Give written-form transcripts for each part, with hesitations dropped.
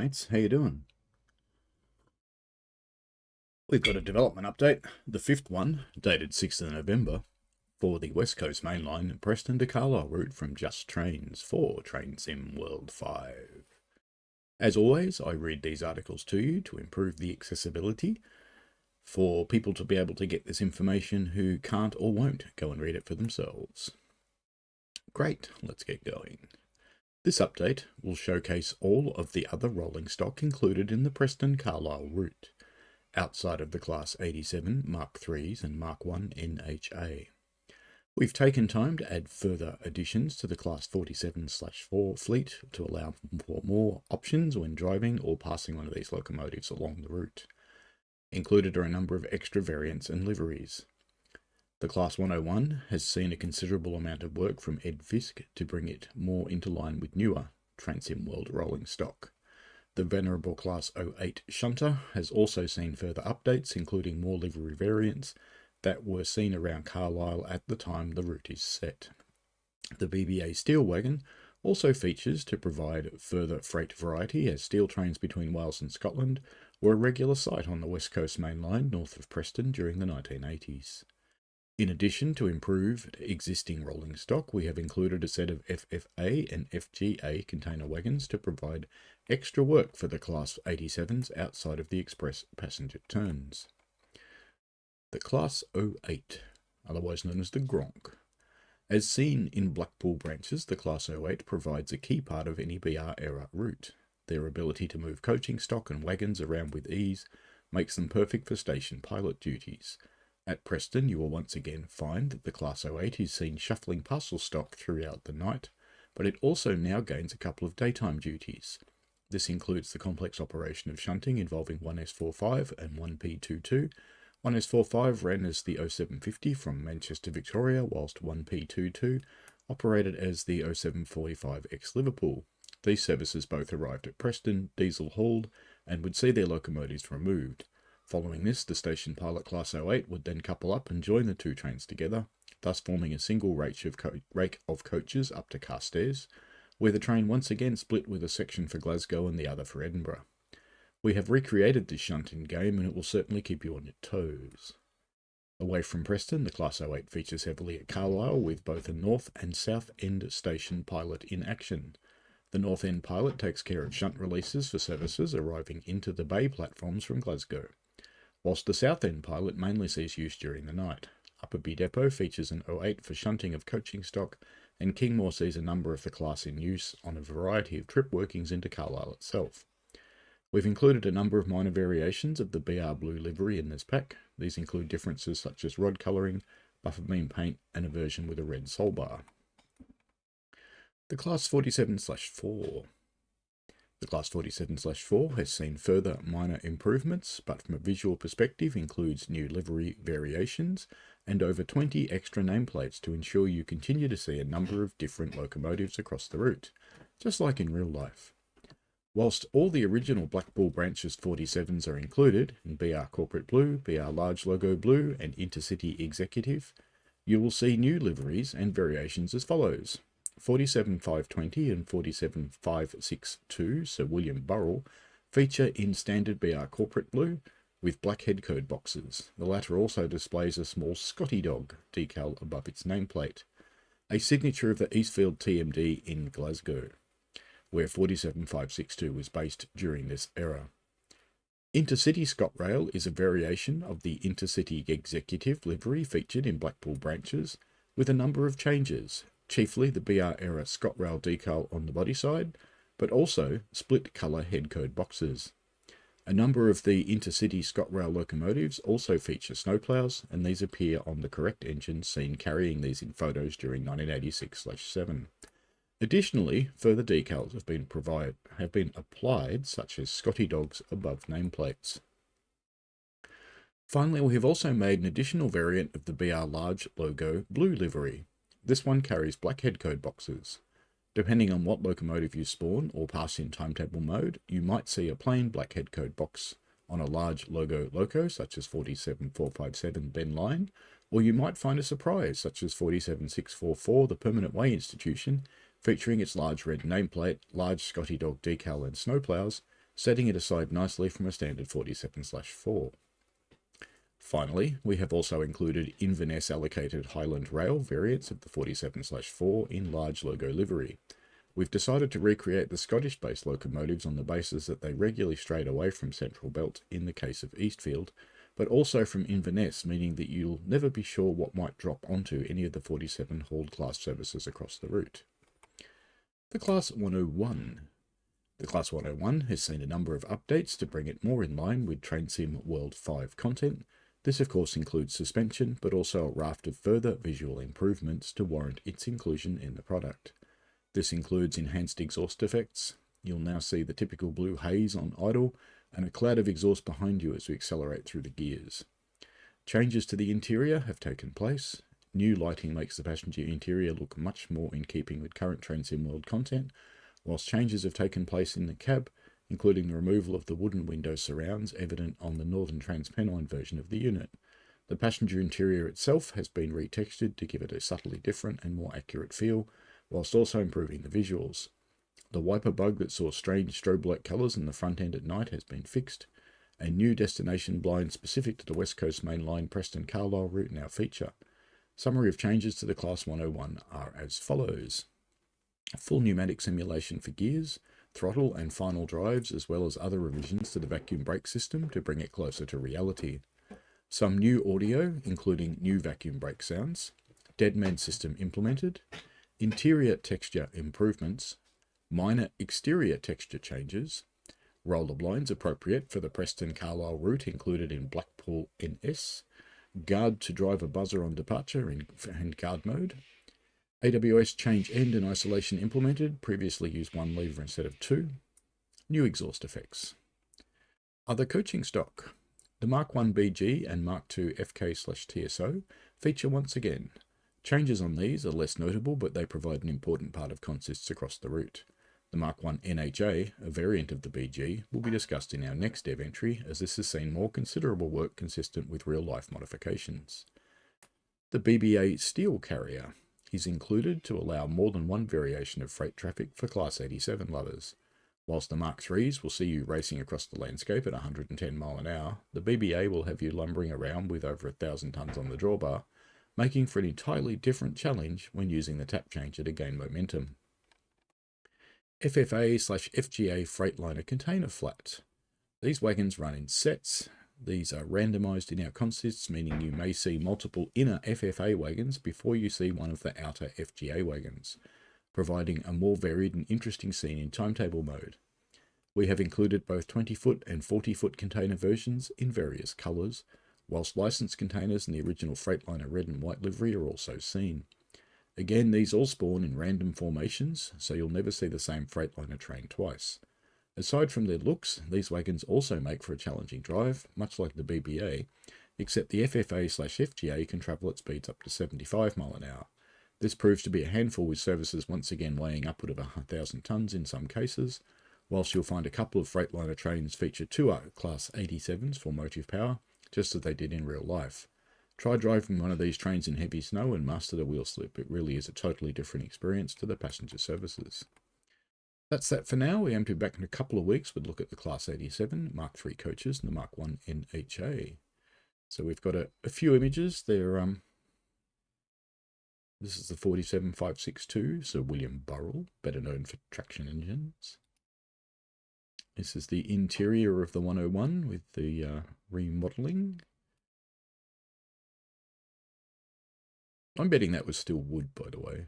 mates, how you doing? We've got a development update, the fifth one, dated 6th of November, for the West Coast Main Line, Preston to Carlisle Route from Just Trains for Train Sim World 5. As always, I read these articles to you to improve the accessibility for people to be able to get this information who can't or won't go and read it for themselves. Great, let's get going. This update will showcase all of the other rolling stock included in the Preston Carlisle route, outside of the Class 87 Mark IIIs and Mark I NHA. We've taken time to add further additions to the Class 47/4 fleet to allow for more options when driving or passing one of these locomotives along the route. Included are a number of extra variants and liveries. The Class 101 has seen a considerable amount of work from Ed Fisk to bring it more into line with newer Transim World rolling stock. The venerable Class 08 shunter has also seen further updates, including more livery variants that were seen around Carlisle at the time the route is set. The BBA steel wagon also features to provide further freight variety, as steel trains between Wales and Scotland were a regular sight on the West Coast Main Line north of Preston during the 1980s. In addition to improved existing rolling stock, we have included a set of FFA and FGA container wagons to provide extra work for the Class 87s outside of the express passenger turns. The Class 08, otherwise known as the Gronk. As seen in Blackpool branches, the Class 08 provides a key part of any BR era route. Their ability to move coaching stock and wagons around with ease makes them perfect for station pilot duties. At Preston, you will once again find that the Class 08 is seen shuffling parcel stock throughout the night, but it also now gains a couple of daytime duties. This includes the complex operation of shunting involving 1S45 and 1P22. 1S45 ran as the 0750 from Manchester, Victoria, whilst 1P22 operated as the 0745 ex-Liverpool. These services both arrived at Preston, diesel hauled, and would see their locomotives removed. Following this, the station pilot Class 08 would then couple up and join the two trains together, thus forming a single rake of coaches up to Carstairs, where the train once again split with a section for Glasgow and the other for Edinburgh. We have recreated this shunt in game, and it will certainly keep you on your toes. Away from Preston, the Class 08 features heavily at Carlisle, with both a north and south end station pilot in action. The north end pilot takes care of shunt releases for services arriving into the bay platforms from Glasgow, whilst the south end pilot mainly sees use during the night. Upperby Depot features an 08 for shunting of coaching stock, and Kingmore sees a number of the class in use on a variety of trip workings into Carlisle itself. We've included a number of minor variations of the BR Blue livery in this pack. These include differences such as rod colouring, buffer beam paint, and a version with a red sole bar. The Class 47/4. The Class 47/4 has seen further minor improvements, but from a visual perspective includes new livery variations and over 20 extra nameplates to ensure you continue to see a number of different locomotives across the route, just like in real life. Whilst all the original Blackpool branches 47s are included in BR Corporate Blue, BR Large Logo Blue, and Intercity Executive, you will see new liveries and variations as follows. 47/520 and 47/562 Sir William Burrell feature in standard BR Corporate Blue with black head code boxes. The latter also displays a small Scotty dog decal above its nameplate, a signature of the Eastfield TMD in Glasgow, where 47/562 was based during this era. Intercity ScotRail is a variation of the Intercity Executive livery featured in Blackpool branches, with a number of changes, chiefly the BR era ScotRail decal on the body side, but also split colour head code boxes. A number of the Intercity ScotRail locomotives also feature snowplows, and these appear on the correct engine seen carrying these in photos during 1986/7. Additionally, further decals have been applied, such as Scotty dogs above nameplates. Finally, we have also made an additional variant of the BR Large Logo Blue livery. This one carries black head code boxes. Depending on what locomotive you spawn or pass in timetable mode, you might see a plain black head code box on a large logo loco such as 47457 Ben Line, or you might find a surprise such as 47644 the Permanent Way Institution, featuring its large red nameplate, large Scotty dog decal and snowplows, setting it aside nicely from a standard 47/4. Finally, we have also included Inverness allocated Highland Rail variants of the 47/4 in large logo livery. We've decided to recreate the Scottish-based locomotives on the basis that they regularly strayed away from Central Belt in the case of Eastfield, but also from Inverness, meaning that you'll never be sure what might drop onto any of the 47 hauled class services across the route. The Class 101. The Class 101 has seen a number of updates to bring it more in line with TrainSim World 5 content. This of course includes suspension, but also a raft of further visual improvements to warrant its inclusion in the product. This includes enhanced exhaust effects. You'll now see the typical blue haze on idle, and a cloud of exhaust behind you as we accelerate through the gears. Changes to the interior have taken place. New lighting makes the passenger interior look much more in keeping with current TrainSim World content, whilst changes have taken place in the cab, including the removal of the wooden window surrounds evident on the Northern TransPennine version of the unit. The passenger interior itself has been retextured to give it a subtly different and more accurate feel, whilst also improving the visuals. The wiper bug that saw strange strobe light colours in the front end at night has been fixed. A new destination blind specific to the West Coast Main Line Preston Carlisle route now feature. Summary of changes to the Class 101 are as follows. A full pneumatic simulation for gears, throttle and final drives, as well as other revisions to the vacuum brake system to bring it closer to reality. Some new audio, including new vacuum brake sounds. Deadman system implemented. Interior texture improvements. Minor exterior texture changes. Roller blinds appropriate for the Preston Carlisle route included in Blackpool NS. Guard to driver buzzer on departure and guard mode. AWS change end and isolation implemented, previously used one lever instead of two. New exhaust effects. Other coaching stock. The Mark 1 BG and Mark 2 FK/TSO feature once again. Changes on these are less notable, but they provide an important part of consists across the route. The Mark 1 NHA, a variant of the BG, will be discussed in our next dev entry, as this has seen more considerable work consistent with real-life modifications. The BBA steel carrier is included to allow more than one variation of freight traffic for Class 87 lovers. Whilst the Mark 3s will see you racing across the landscape at 110 mph, the BBA will have you lumbering around with over 1,000 tonnes on the drawbar, making for an entirely different challenge when using the tap changer to gain momentum. FFA/FGA Freightliner container flat. These wagons run in sets. These are randomised in our consists, meaning you may see multiple inner FFA wagons before you see one of the outer FGA wagons, providing a more varied and interesting scene in timetable mode. We have included both 20-foot and 40-foot container versions in various colours, whilst licensed containers in the original Freightliner red and white livery are also seen. Again, these all spawn in random formations, so you'll never see the same Freightliner train twice. Aside from their looks, these wagons also make for a challenging drive, much like the BBA, except the FFA/FGA can travel at speeds up to 75 mph. This proves to be a handful, with services once again weighing upward of 1,000 tonnes in some cases, whilst you'll find a couple of Freightliner trains feature two Class 87s for motive power, just as they did in real life. Try driving one of these trains in heavy snow and master the wheel slip. It really is a totally different experience to the passenger services. That's that for now. We aim to be back in a couple of weeks with a look at the Class 87, Mark 3 coaches, and the Mark 1 NHA. So we've got a few images. This is the 47562, Sir William Burrell, better known for traction engines. This is the interior of the 101 with the remodelling. I'm betting that was still wood, by the way.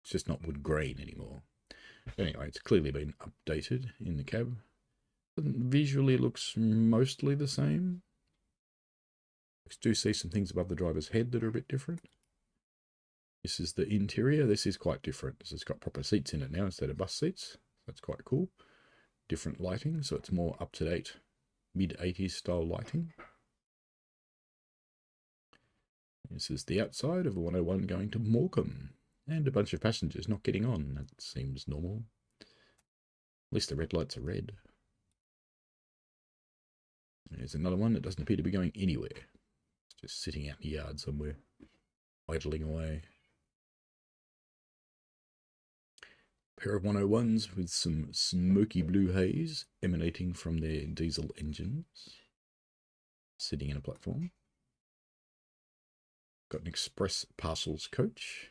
It's just not wood grain anymore. Anyway, it's clearly been updated in the cab. Visually looks mostly the same. I do see some things above the driver's head that are a bit different. This is the interior. This is quite different. This has got proper seats in it now instead of bus seats. That's quite cool. Different lighting, so it's more up-to-date mid-80s style lighting. This is the outside of the 101 going to Morecambe, and a bunch of passengers not getting on. That seems normal. At least the red lights are red. There's another one that doesn't appear to be going anywhere. It's just sitting out in the yard somewhere, idling away. Pair of 101s with some smoky blue haze emanating from their diesel engines, sitting in a platform. Got an express parcels coach.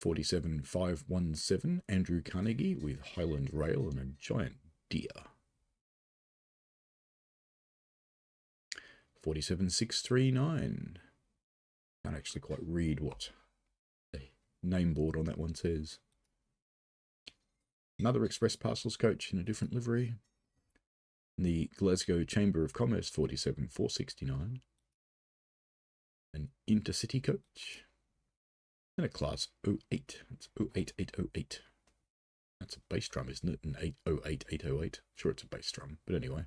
47517 Andrew Carnegie with Highland Rail and a giant deer. 47639. Can't actually quite read what the name board on that one says. Another express parcels coach in a different livery. The Glasgow Chamber of Commerce 47469. An intercity coach. And a class 08. It's 08808. That's a bass drum, isn't it? An 808808. Sure, it's a bass drum, but anyway.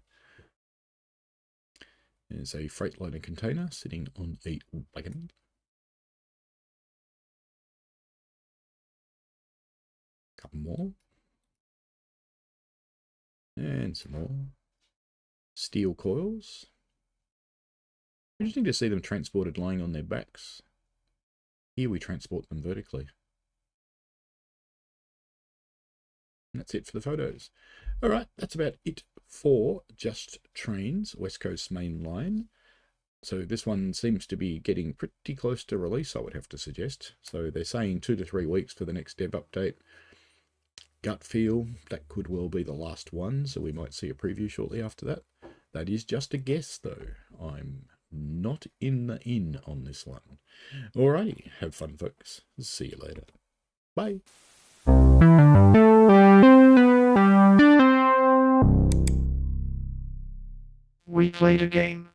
There's a Freightliner container sitting on a wagon. Couple more. And some more. Steel coils. Interesting to see them transported lying on their backs. Here we transport them vertically. And that's it for the photos. All right, that's about it for Just Trains, West Coast Main Line. So this one seems to be getting pretty close to release, I would have to suggest. So they're saying 2 to 3 weeks for the next dev update. Gut feel, that could well be the last one, so we might see a preview shortly after that. That is just a guess, though. I'm not in the in on this one. Alrighty, have fun, folks. See you later. Bye. We played a game.